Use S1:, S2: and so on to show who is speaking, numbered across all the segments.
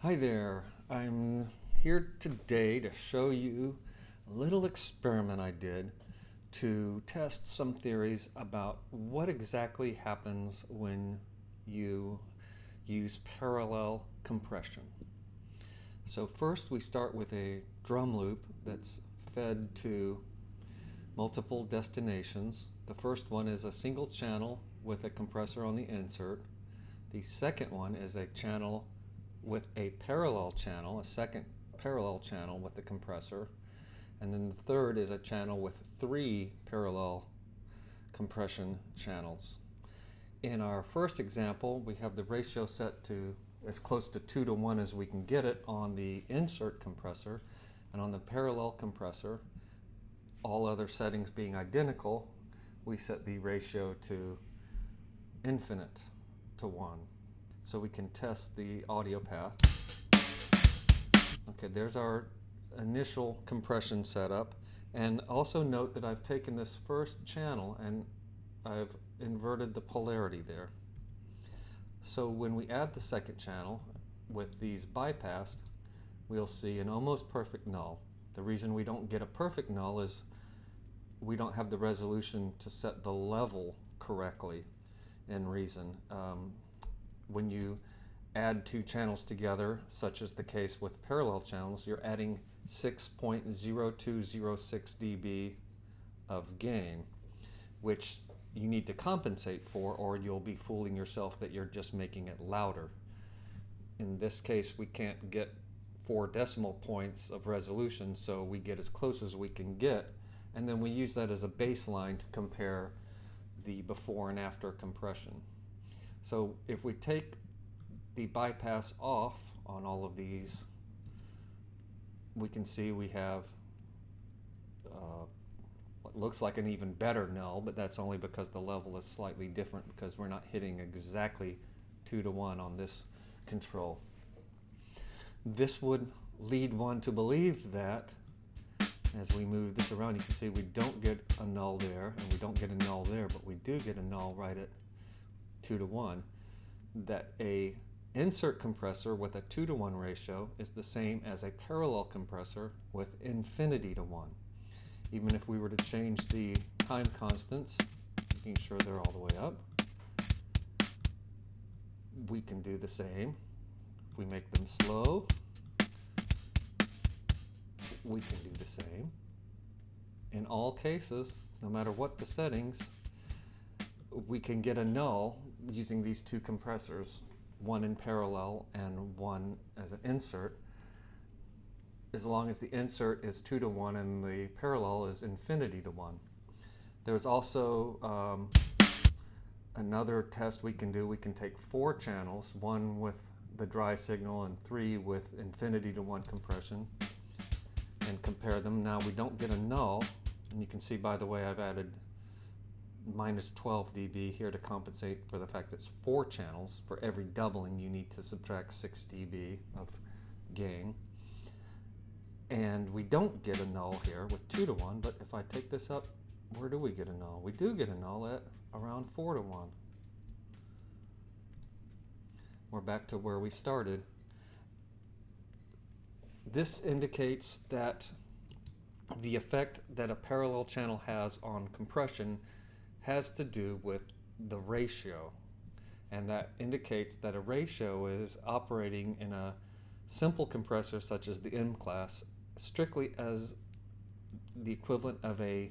S1: Hi there, I'm here today to show you a little experiment I did to test some theories about what exactly happens when you use parallel compression. So first we start with a drum loop that's fed to multiple destinations. The first one is a single channel with a compressor on the insert. The second one is a channel with a parallel channel, a second parallel channel with the compressor. And then the third is a channel with 3 parallel compression channels. In our first example, we have the ratio set to as close to 2 to 1 as we can get it on the insert compressor, and on the parallel compressor, all other settings being identical, we set the ratio to infinite to 1. So we can test the audio path. Okay, there's our initial compression setup. And also note that I've taken this first channel and I've inverted the polarity there. So when we add the second channel with these bypassed, we'll see an almost perfect null. The reason we don't get a perfect null is we don't have the resolution to set the level correctly in Reason. When you add 2 channels together, such as the case with parallel channels, you're adding 6.0206 dB of gain, which you need to compensate for, or you'll be fooling yourself that you're just making it louder. In this case, we can't get 4 decimal points of resolution, so we get as close as we can get, and then we use that as a baseline to compare the before and after compression. So if we take the bypass off on all of these, we can see we have what looks like an even better null, but that's only because the level is slightly different because we're not hitting exactly 2 to 1 on this control. This would lead one to believe that as we move this around, you can see we don't get a null there and we don't get a null there, but we do get a null right at 2 to 1, that a insert compressor with a 2 to 1 ratio is the same as a parallel compressor with infinity to 1. Even if we were to change the time constants, making sure they're all the way up, we can do the same. If we make them slow, we can do the same. In all cases, no matter what the settings, we can get a null using these 2 compressors, one in parallel and one as an insert, as long as the insert is 2 to 1 and the parallel is infinity to 1. There's also another test we can do. We can take 4 channels, 1 with the dry signal and 3 with infinity to 1 compression, and compare them. Now we don't get a null, and you can see, by the way, I've added minus 12 dB here to compensate for the fact that it's 4 channels. For every doubling you need to subtract 6 dB of gain. And we don't get a null here with 2 to 1, but if I take this up, where do we get a null? We do get a null at around 4 to 1. We're back to where we started. This indicates that the effect that a parallel channel has on compression has to do with the ratio, and that indicates that a ratio is operating in a simple compressor such as the M class strictly as the equivalent of a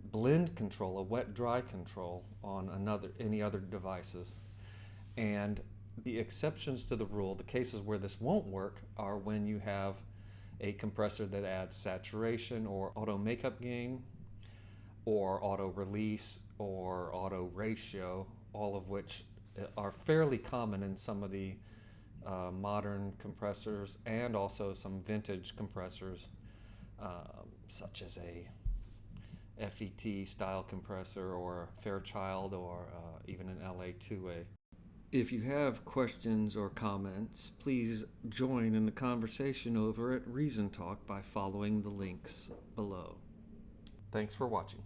S1: blend control, a wet-dry control on any other devices. And the exceptions to the rule, the cases where this won't work, are when you have a compressor that adds saturation or auto makeup gain, or auto release, or auto ratio, all of which are fairly common in some of the modern compressors and also some vintage compressors, such as a FET style compressor or Fairchild or even an LA2A. If you have questions or comments, please join in the conversation over at Reason Talk by following the links below. Thanks for watching.